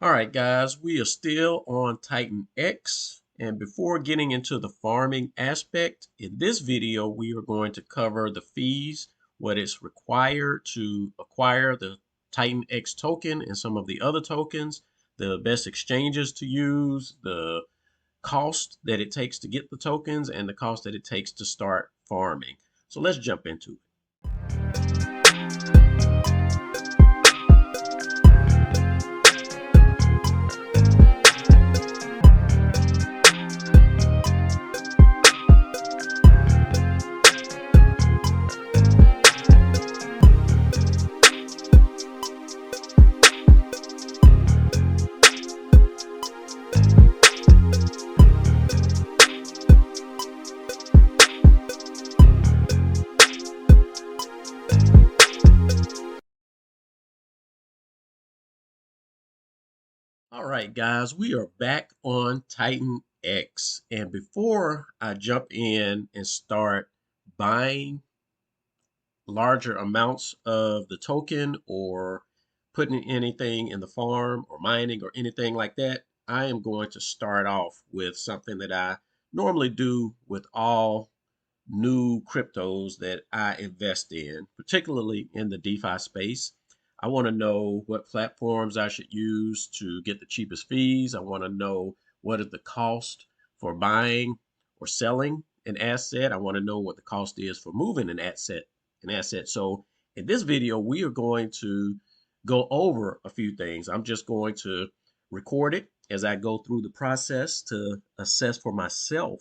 All right, guys, we are still on TitanX. And before getting into the farming aspect, in this video, we are going to cover the fees, what is required to acquire the TitanX token and some of the other tokens, the best exchanges to use, the cost that it takes to get the tokens, and the cost that it takes to start farming. So let's jump into it. All right, guys, we are back on TitanX. And before I jump in and start buying larger amounts of the token or putting anything in the farm or mining or anything like that, I am going to start off with something that I normally do with all new cryptos that I invest in, particularly in the DeFi space. I want to know what platforms I should use to get the cheapest fees. I want to know what is the cost for buying or selling an asset. I want to know what the cost is for moving an asset. So in this video, we are going to go over a few things. I'm just going to record it as I go through the process to assess for myself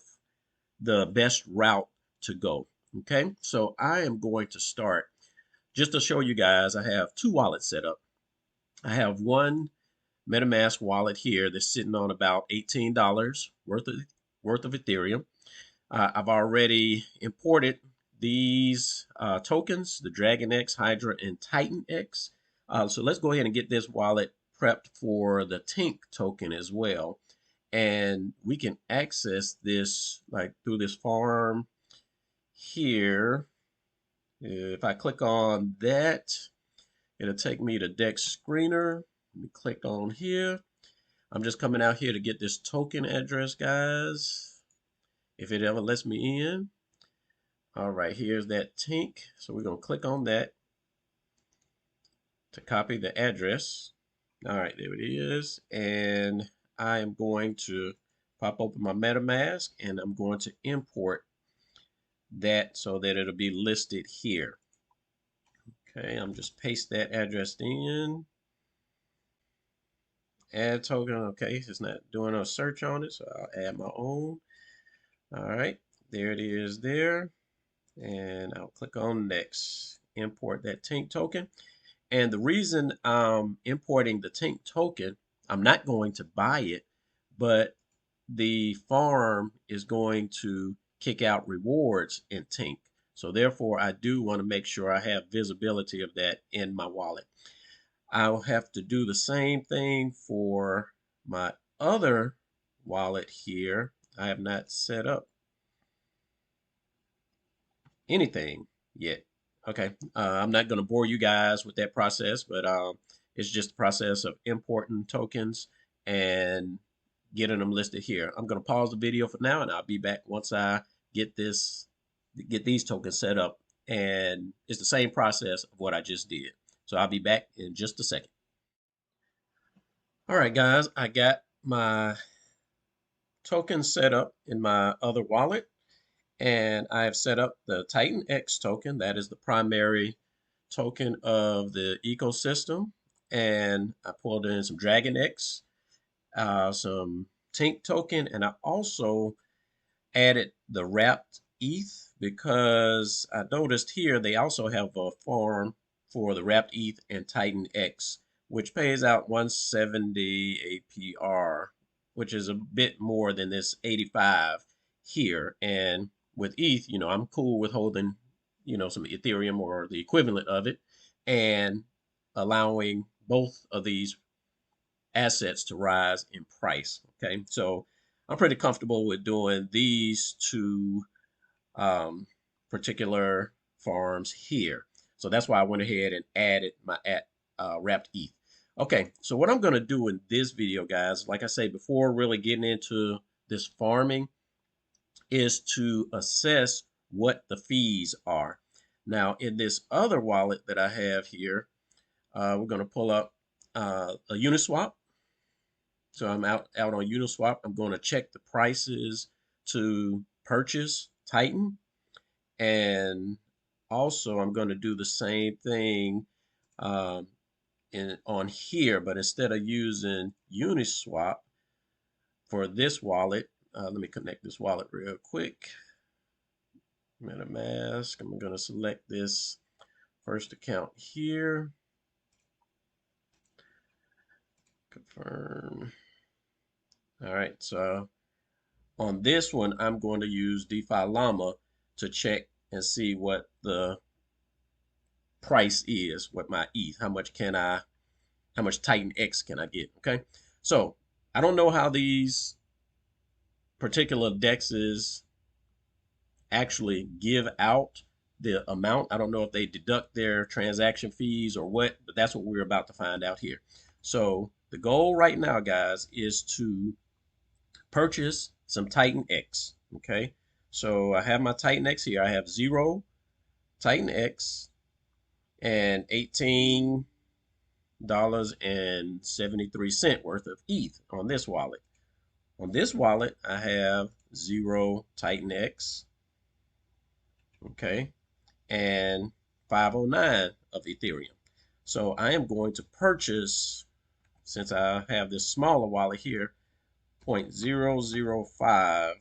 the best route to go. Okay, so I am going to start just to show you guys. I have two wallets set up. I have one Metamask wallet here that's sitting on about $18 worth of Ethereum. I've already imported these tokens, the DragonX, Hydra, and TitanX. So let's go ahead and get this wallet prepped for the Tink token as well. And we can access this like through this farm here. If I click on that, it'll take me to Dex Screener. Let me click on here. I'm just coming out here to get this token address, guys, if it ever lets me in. All right, here's that Tink. So we're going to click on that to copy the address. All right, there it is. And I am going to pop open my MetaMask and I'm going to import that so that it'll be listed here. Okay, I'm just paste that address in. Add token. Okay, it's not doing a search on it, so I'll add my own. All right, there it is there. And I'll click on next. Import that Tink token. And the reason I'm importing the Tink token, I'm not going to buy it, but the farm is going to kick out rewards in Tink. So therefore, I do want to make sure I have visibility of that in my wallet. I'll have to do the same thing for my other wallet here. I have not set up anything yet. Okay, I'm not going to bore you guys with that process, but it's just the process of importing tokens and getting them listed here. I'm going to pause the video for now, and I'll be back once I get these tokens set up. And it's the same process of what I just did. So I'll be back in just a second. All right, guys, I got my token set up in my other wallet. And I have set up the TitanX token. That is the primary token of the ecosystem. And I pulled in some DragonX, some Tink token, and I also added the wrapped ETH because I noticed here they also have a farm for the wrapped ETH and TitanX, which pays out 170 APR, which is a bit more than this 85 here. And with ETH, I'm cool with holding, some Ethereum or the equivalent of it and allowing both of these assets to rise in price. Okay, so I'm pretty comfortable with doing these two particular farms here. So that's why I went ahead and added my wrapped ETH. Okay, so what I'm going to do in this video, guys, like I say, before really getting into this farming, is to assess what the fees are. Now, in this other wallet that I have here, we're going to pull up a Uniswap. So I'm out on Uniswap. I'm going to check the prices to purchase Titan. And also, I'm going to do the same thing um, on here, but instead of using Uniswap for this wallet, let me connect this wallet real quick. Metamask. I'm going to select this first account here. Confirm. All right, so on this one, I'm going to use DeFi Llama to check and see what the price is, what my ETH, how much TitanX can I get? Okay, so I don't know how these particular dexes actually give out the amount. I don't know if they deduct their transaction fees or what, but that's what we're about to find out here. So the goal right now, guys, is to purchase some TitanX. Okay, so I have my TitanX here. I have 0 TitanX and $18.73 worth of ETH on this wallet. On this wallet, I have 0 TitanX, okay, and 509 of Ethereum. So I am going to purchase, since I have this smaller wallet here, 0.005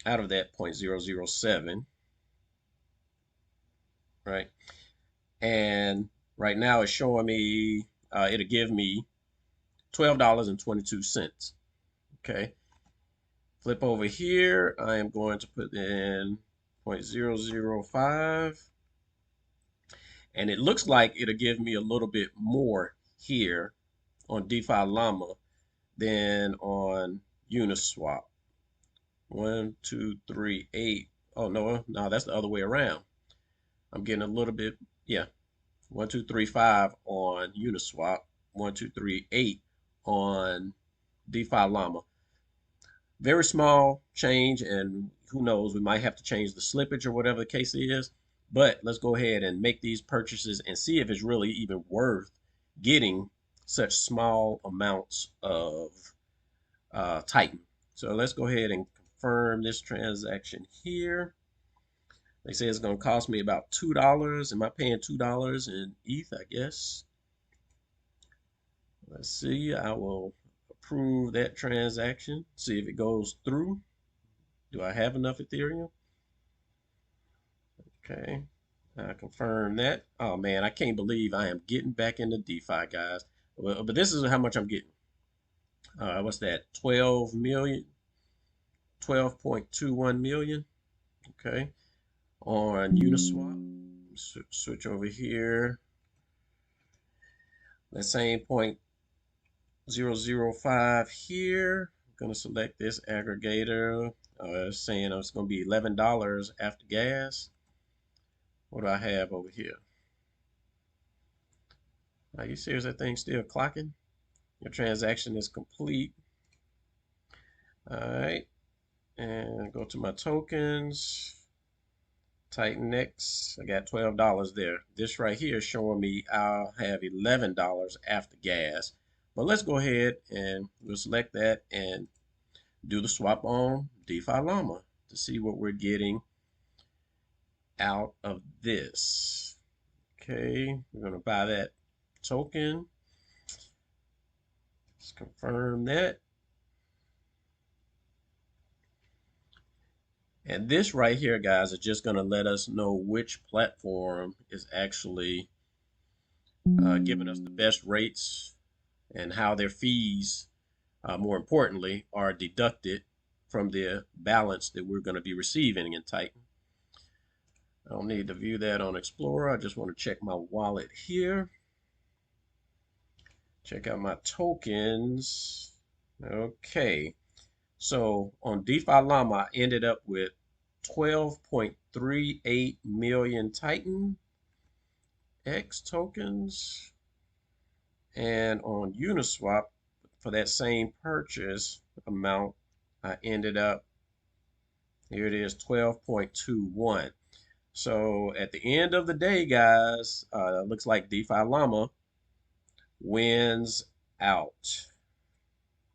out of that 0.007, right? And right now it's showing me, it'll give me $12.22. Okay. Flip over here. I am going to put in 0.005. And it looks like it'll give me a little bit more here on DeFi Llama than on Uniswap. 1, 2, 3, 8. Oh, no, that's the other way around. I'm getting a little bit, yeah. 1, 2, 3, 5 on Uniswap. 1, 2, 3, 8 on DeFi Llama. Very small change, and who knows, we might have to change the slippage or whatever the case is. But let's go ahead and make these purchases and see if it's really even worth getting such small amounts of Titan. So let's go ahead and confirm this transaction here. They say it's going to cost me about $2. Am I paying $2 in ETH? I guess. Let's see. I will approve that transaction. See if it goes through. Do I have enough Ethereum? Okay. I confirm that. Oh man, I can't believe I am getting back into DeFi, guys. Well, but this is how much I'm getting. What's that? 12 million, 12.21 million. Okay. On Uniswap. Switch over here. That same 0.005 here. I'm going to select this aggregator. Saying it's going to be $11 after gas. What do I have over here? Are you serious? That thing's still clocking? Your transaction is complete. All right. And go to my tokens. TitanX. I got $12 there. This right here is showing me I'll have $11 after gas. But let's go ahead and we'll select that and do the swap on DeFi Llama to see what we're getting out of this. Okay, we're going to buy that token. Let's confirm that. And this right here, guys, is just going to let us know which platform is actually giving us the best rates and how their fees, more importantly, are deducted from the balance that we're going to be receiving in Titan. I don't need to view that on Explorer. I just want to check my wallet here. Check out my tokens. Okay. So on DeFi Llama, I ended up with 12.38 million Titan X tokens. And on Uniswap, for that same purchase amount, I ended up, here it is, 12.21. So at the end of the day, guys, looks like DeFi Llama wins out.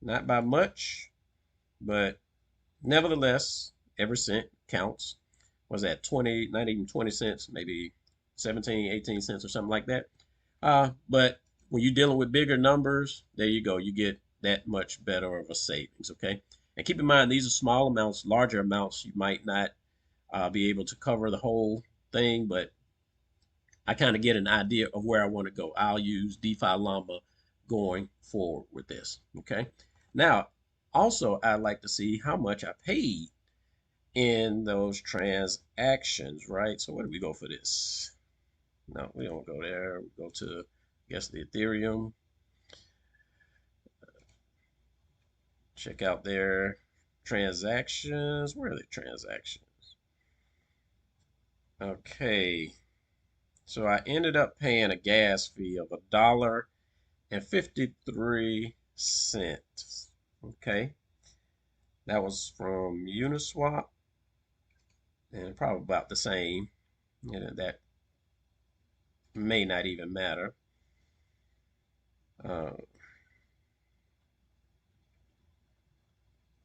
Not by much, but nevertheless, every cent counts. Was that 20, not even 20 cents, maybe 17, 18 cents or something like that. But when you're dealing with bigger numbers, there you go. You get that much better of a savings, okay? And keep in mind, these are small amounts. Larger amounts, you might not be able to cover the whole thing, but I kind of get an idea of where I want to go. I'll use DeFi Llama going forward with this, okay? Now, also, I'd like to see how much I paid in those transactions, right? So where do we go for this? No, we don't go there. We go to, I guess, the Ethereum. Check out their transactions. Where are the transactions? Okay. So I ended up paying a gas fee of $1.53. Okay. That was from Uniswap and probably about the same. That may not even matter.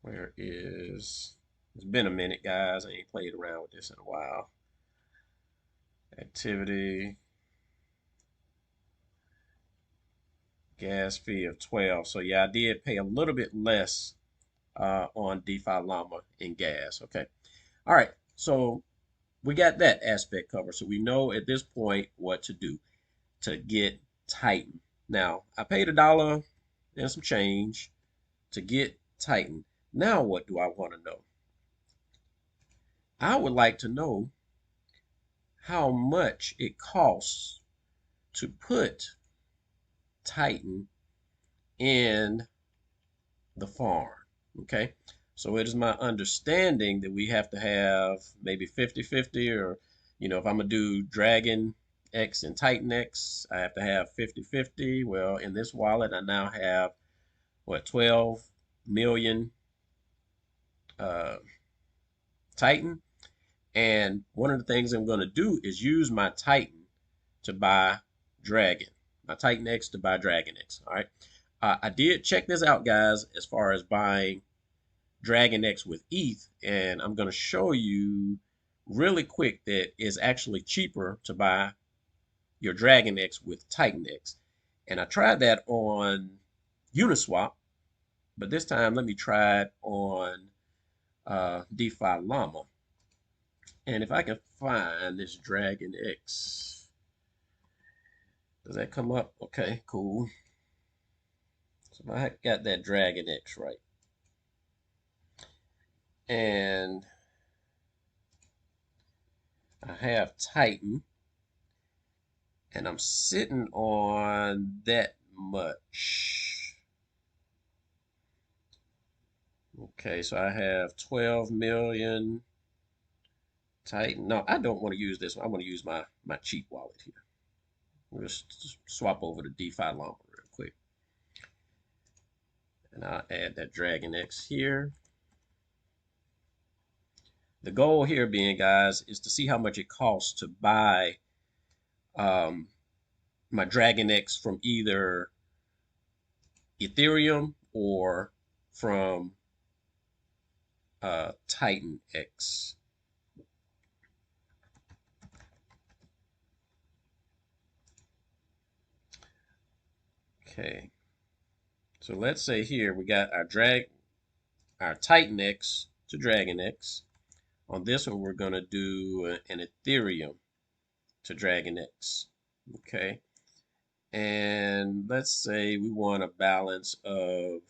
Where is, it's been a minute, guys. I ain't played around with this in a while. Activity, gas fee of 12. So yeah, I did pay a little bit less on DeFi Llama in gas. Okay. All right. So we got that aspect covered. So we know at this point what to do to get Titan. Now, I paid $1 and some change to get Titan. Now, what do I want to know? I would like to know how much it costs to put Titan in the farm. Okay. So it is my understanding that we have to have maybe 50-50, or, if I'm going to do DragonX and TitanX, I have to have 50-50. Well, in this wallet, I now have, what, 12 million Titan. And one of the things I'm going to do is use my Titan to buy Dragon, my TitanX to buy DragonX. All right. I did check this out, guys, as far as buying DragonX with ETH, and I'm going to show you really quick that it's actually cheaper to buy your DragonX with TitanX. And I tried that on Uniswap, but this time let me try it on DeFi Llama. And if I can find this DragonX, does that come up? Okay, cool. So I got that DragonX right. And I have Titan. And I'm sitting on that much. Okay, so I have 12 million Titan. No, I don't want to use this one. I want to use my cheap wallet here. We'll just swap over to DeFi Llama real quick. And I'll add that DragonX here. The goal here being, guys, is to see how much it costs to buy my DragonX from either Ethereum or from TitanX. Okay, so let's say here we got our TitanX to DragonX. On this one, we're gonna do an Ethereum to DragonX. Okay, and let's say we want a balance of,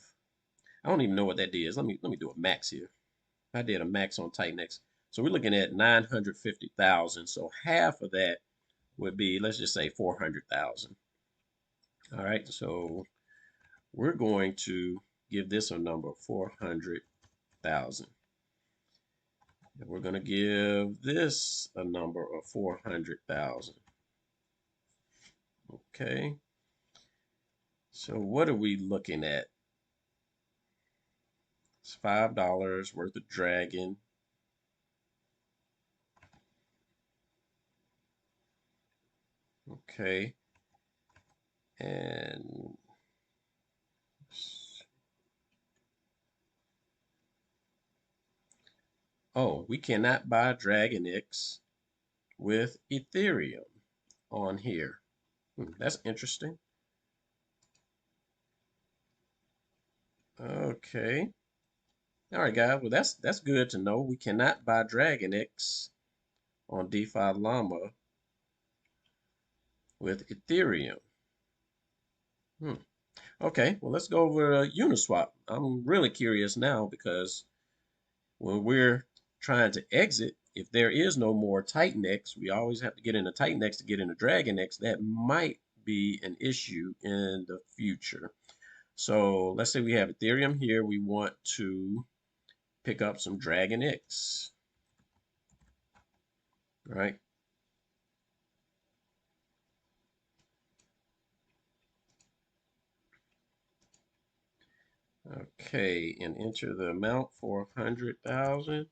I don't even know what that is. Let me do a max here. I did a max on TitanX, so we're looking at 950,000. So half of that would be, let's just say 400,000. All right, so we're going to give this a number of 400,000. And we're going to give this a number of 400,000. Okay. So what are we looking at? It's $5 worth of Dragon. Okay. And oh, we cannot buy DragonX with Ethereum on here. That's interesting. Okay. All right, guys. Well, that's good to know. We cannot buy DragonX on DeFi Llama with Ethereum. Okay. Well, let's go over Uniswap. I'm really curious now because when we're trying to exit, if there is no more TitanX, we always have to get into TitanX to get into DragonX. That might be an issue in the future. So let's say we have Ethereum here. We want to pick up some DragonX, right? Okay, and enter the amount for 100,000.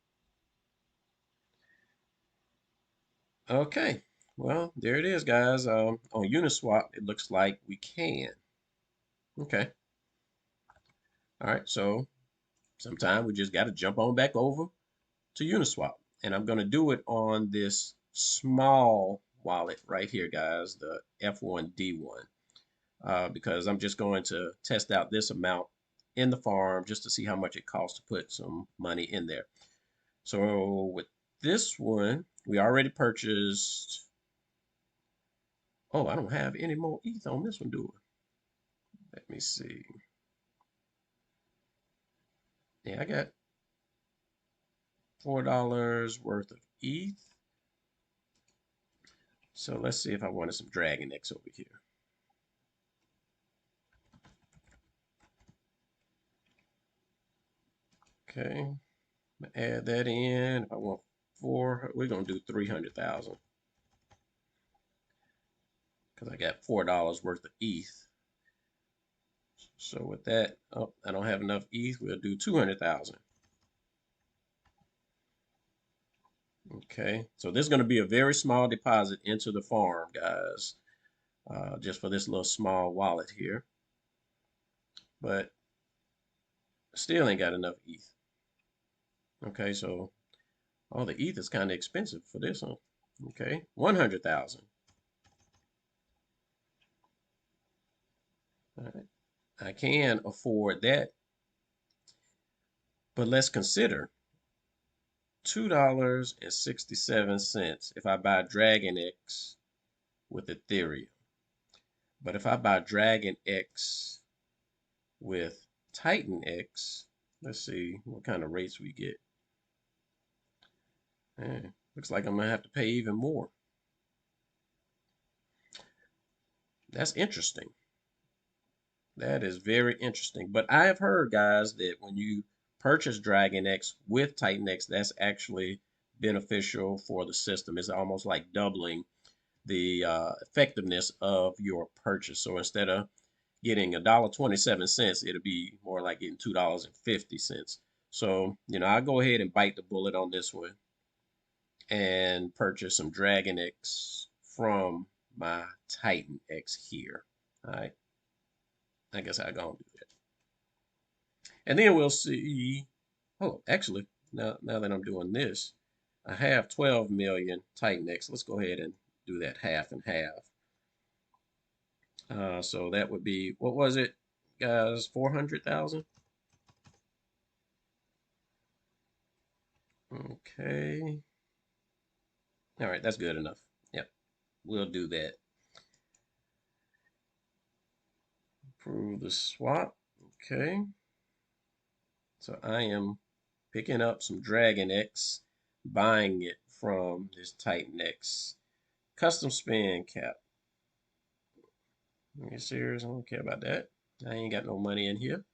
Okay, well, there it is, guys. On Uniswap, it looks like we can. Okay, all right, so sometime we just got to jump on back over to Uniswap. And I'm going to do it on this small wallet right here, guys, the F1D1, because I'm just going to test out this amount in the farm just to see how much it costs to put some money in there. So with this one, we already purchased. Oh, I don't have any more ETH on this one, do I? Let me see. Yeah, I got $4 worth of ETH. So let's see if I wanted some DragonX over here. Okay, add that in. If I want we're gonna do 300,000 because I got $4 worth of ETH. So with that, oh, I don't have enough ETH. We'll do 200,000. Okay, so this is going to be a very small deposit into the farm, guys, just for this little small wallet here. But still ain't got enough ETH. Okay, so all the ETH is kind of expensive for this one. Okay, 100,000. All right, I can afford that, but let's consider $2.67 if I buy DragonX with Ethereum. But if I buy DragonX with TitanX, let's see what kind of rates we get. Looks like I'm gonna have to pay even more. That's interesting. That is very interesting. But I have heard, guys, that when you purchase DragonX with TitanX, that's actually beneficial for the system. It's almost like doubling the effectiveness of your purchase. So instead of getting $1.27, it'll be more like getting $2.50. So, I'll go ahead and bite the bullet on this one and purchase some DragonX from my TitanX here. All right. I guess I'll go and do that. And then we'll see. Oh, actually, now that I'm doing this, I have 12 million TitanX. Let's go ahead and do that half and half. So that would be, what was it, guys? 400,000? Okay. All right, that's good enough. Yep, we'll do that. Approve the swap. Okay. So I am picking up some DragonX, buying it from this TitanX. Custom spend cap. Are you serious? I don't care about that. I ain't got no money in here.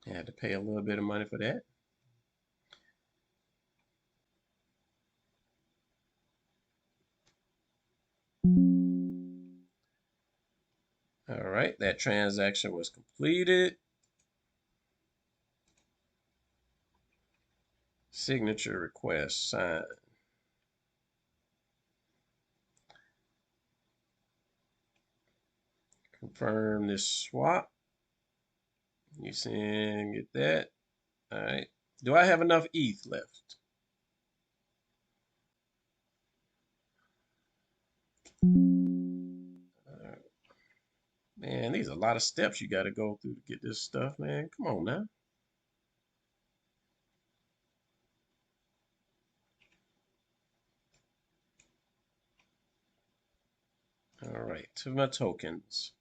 I had to pay a little bit of money for that. right, that transaction was completed. Signature request signed. Confirm this swap. You send, get that. All right. Do I have enough ETH left? Man, these are a lot of steps you got to go through to get this stuff, man. Come on now. All right, to my tokens.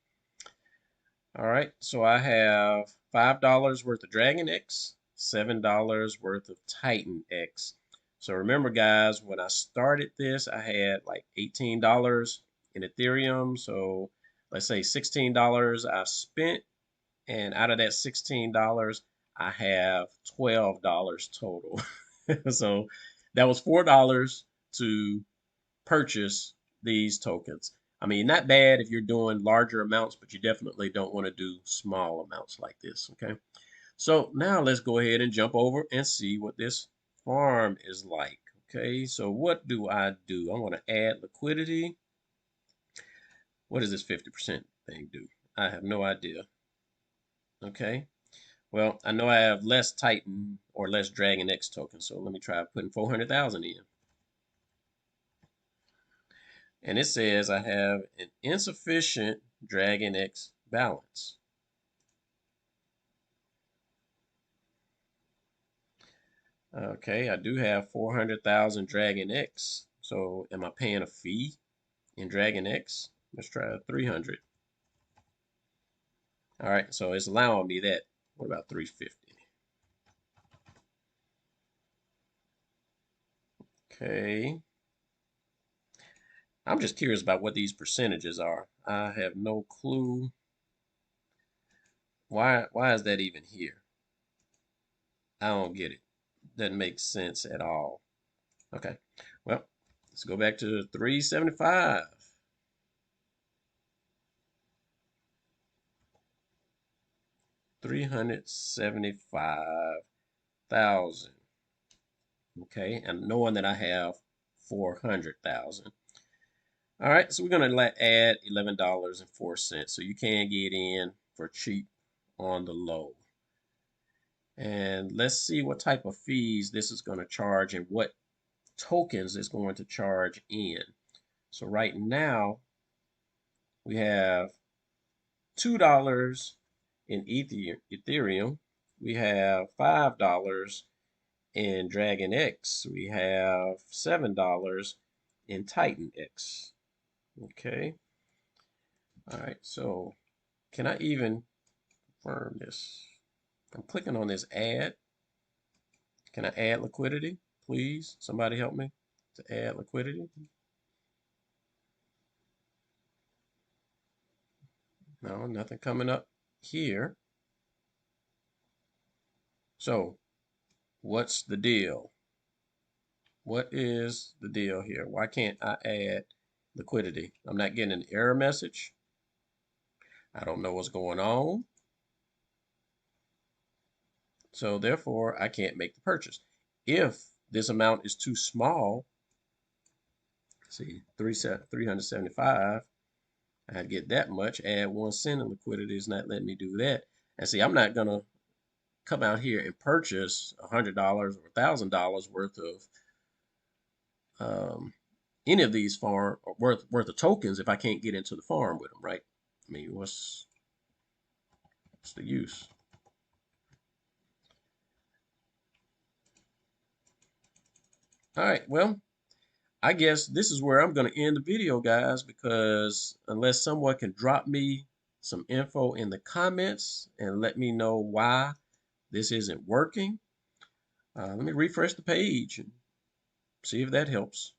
All right, so I have $5 worth of DragonX, $7 worth of TitanX. So remember, guys, when I started this, I had like $18 in Ethereum. So let's say $16 I spent, and out of that $16, I have $12 total. So that was $4 to purchase these tokens. I mean, not bad if you're doing larger amounts, but you definitely don't want to do small amounts like this, okay? So now let's go ahead and jump over and see what this farm is like, okay? So what do? I want to add liquidity. What does this 50% thing do? I have no idea, okay? Well, I know I have less Titan or less DragonX tokens, so let me try putting 400,000 in. And it says I have an insufficient DragonX balance. Okay, I do have 400,000 DragonX. So am I paying a fee in DragonX? Let's try 300. All right, so it's allowing me that. What about 350? Okay. I'm just curious about what these percentages are. I have no clue. Why is that even here? I don't get it. Doesn't make sense at all. Okay. Well, let's go back to 375. 375,000. Okay, and knowing that I have 400,000. All right, so we're gonna add $11.04, so you can get in for cheap on the low. And let's see what type of fees this is going to charge and what tokens it's going to charge in. So right now we have $2 in Ethereum. We have $5 in DragonX. We have $7 in TitanX. Okay. All right. So can I even confirm this? I'm clicking on this add. Can I add liquidity? Please, somebody help me to add liquidity. No, nothing coming up here. So what's the deal? What is the deal here? Why can't I add liquidity? I'm not getting an error message. I don't know what's going on. So therefore, I can't make the purchase. If this amount is too small, see, 375, I'd get that much. Add 1 cent in liquidity is not letting me do that. And see, I'm not gonna come out here and purchase $100 or $1,000 worth of any of these farm or worth of tokens if I can't get into the farm with them, right? I mean, what's the use? All right, well, I guess this is where I'm going to end the video, guys, because unless someone can drop me some info in the comments and let me know why this isn't working, let me refresh the page and see if that helps.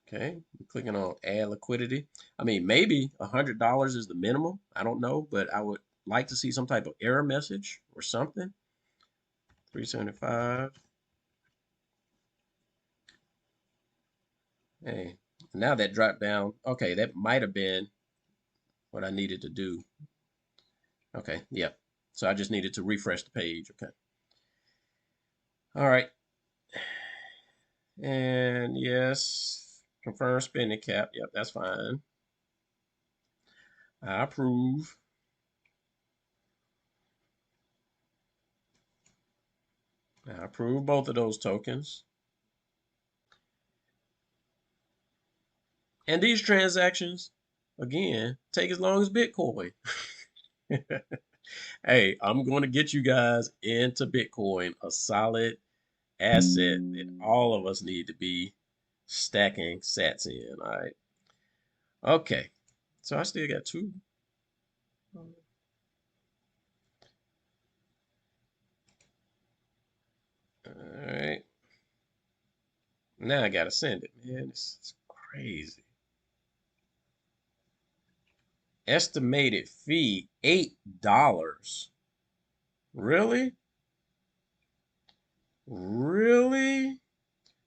Okay, I'm clicking on add liquidity. I mean, maybe $100 is the minimum. I don't know, but I would like to see some type of error message or something. 375. Hey, Now that dropped down. Okay, that might have been what I needed to do. Okay, yeah. So I just needed to refresh the page. Okay. All right. And yes, confirm spending cap. Yep, that's fine. I approve. I approve both of those tokens. And these transactions, again, take as long as Bitcoin. Hey, I'm going to get you guys into Bitcoin, a solid asset that all of us need to be stacking sats in. All right. Okay. So I still got two. All right. Now I got to send it, man. This is crazy. Estimated fee $8. Really? Really?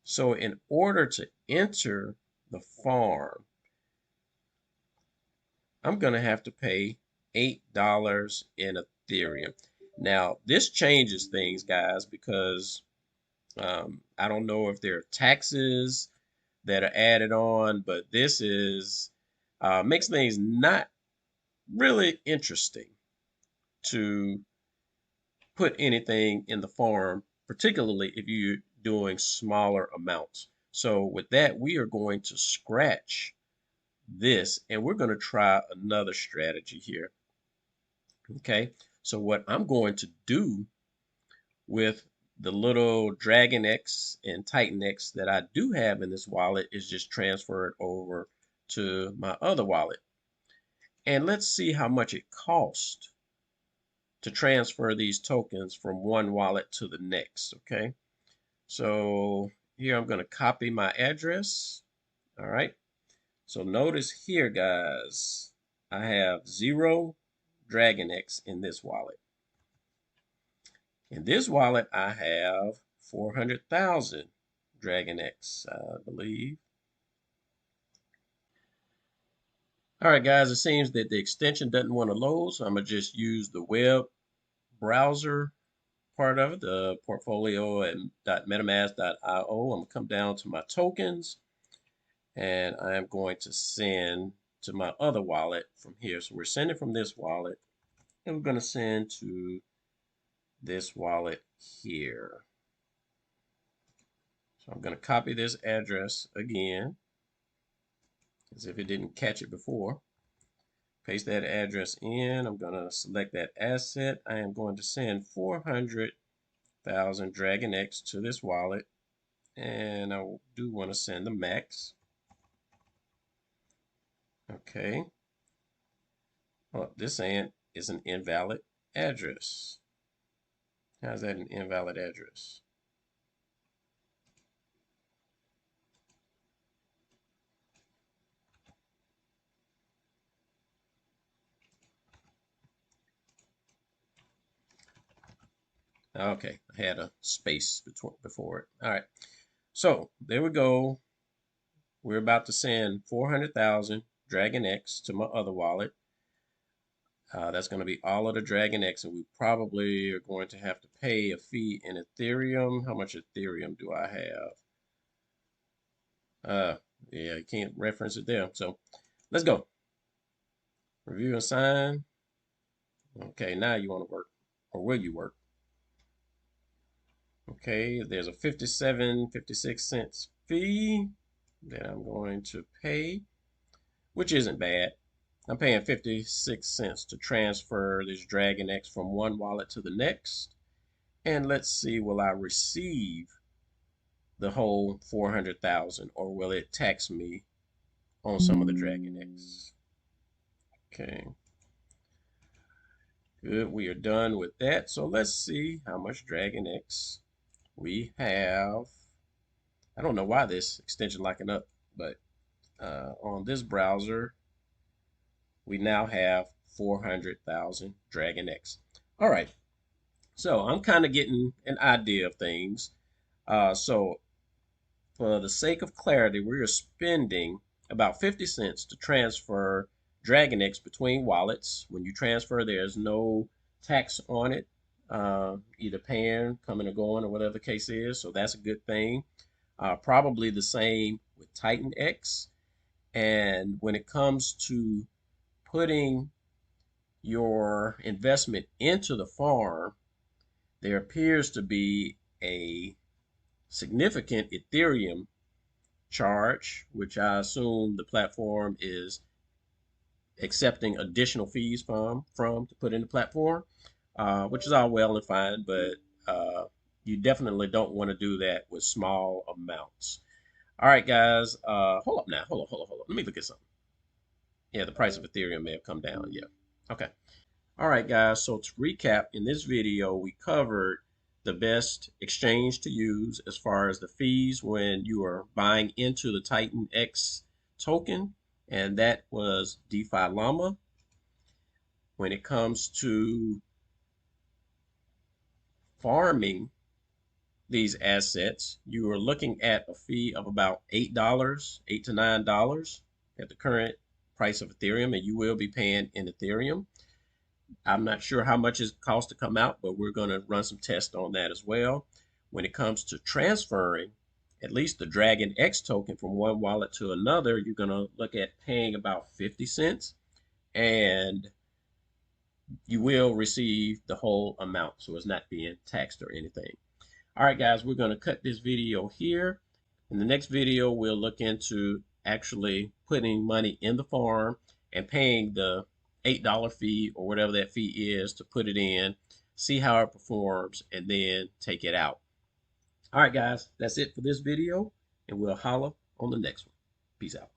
So in order to enter the farm, I'm going to have to pay $8 in Ethereum. Now, this changes things, guys, because I don't know if there are taxes that are added on, but this is makes things not really interesting to put anything in the farm, particularly if you're doing smaller amounts. So with that, we are going to scratch this and we're going to try another strategy here. Okay, so what I'm going to do with the little DragonX and TitanX that I do have in this wallet is just transfer it over to my other wallet. And let's see how much it costs to transfer these tokens from one wallet to the next. Okay, so here I'm going to copy my address. All right, so notice here, guys, I have 0 DragonX in this wallet. In this wallet, I have 400,000 DragonX, I believe. All right, guys, it seems that the extension doesn't want to load, so I'm going to just use the web browser part of it, the portfolio and .metamask.io. I'm going to come down to my tokens, and I am going to send to my other wallet from here. So we're sending from this wallet, and we're going to send to this wallet here. So I'm going to copy this address again, as if it didn't catch it before. Paste that address in. I'm going to select that asset. I am going to send 400,000 DragonX to this wallet. And I do want to send the max. Okay. Well, this is an invalid address. How's that an invalid address? Okay, I had a space before it. All right, so there we go. We're about to send 400,000 DragonX to my other wallet. That's going to be all of the DragonX, and we probably are going to have to pay a fee in Ethereum. How much Ethereum do I have? Yeah, you can't reference it there. So let's go. Review and sign. Okay, now you want to work, or will you work? Okay, there's a 56 cents fee that I'm going to pay, which isn't bad. I'm paying 56 cents to transfer this DragonX from one wallet to the next. And let's see, will I receive the whole 400,000 or will it tax me on some of the DragonX? Okay. Good, we are done with that. So let's see how much DragonX we have. I don't know why this extension locking up, but on this browser, we now have 400,000 DragonX. All right, so I'm kind of getting an idea of things. So for the sake of clarity, we are spending about 50 cents to transfer DragonX between wallets. When you transfer, there's no tax on it, either paying, coming or going, or whatever the case is. So that's a good thing. Probably the same with TitanX. And when it comes to putting your investment into the farm, there appears to be a significant Ethereum charge, which I assume the platform is accepting additional fees from to put in the platform, which is all well and fine, but you definitely don't want to do that with small amounts. All right, guys, hold up now, hold up. Let me look at something. Yeah, the price of Ethereum may have come down. Yeah, okay. All right, guys, so to recap, in this video, we covered the best exchange to use as far as the fees when you are buying into the TitanX token, and that was DeFi Llama. When it comes to farming these assets, you are looking at a fee of about $8, $8 to $9 at the current price of Ethereum, and you will be paying in Ethereum. I'm not sure how much it costs to come out, but we're going to run some tests on that as well. When it comes to transferring at least the DragonX token from one wallet to another, you're going to look at paying about 50 cents, and you will receive the whole amount, so it's not being taxed or anything. All right, guys, we're going to cut this video here. In the next video, we'll look into actually putting money in the farm and paying the $8 fee or whatever that fee is to put it in, see how it performs, and then take it out. All right, guys, that's it for this video, and we'll holla on the next one. Peace out.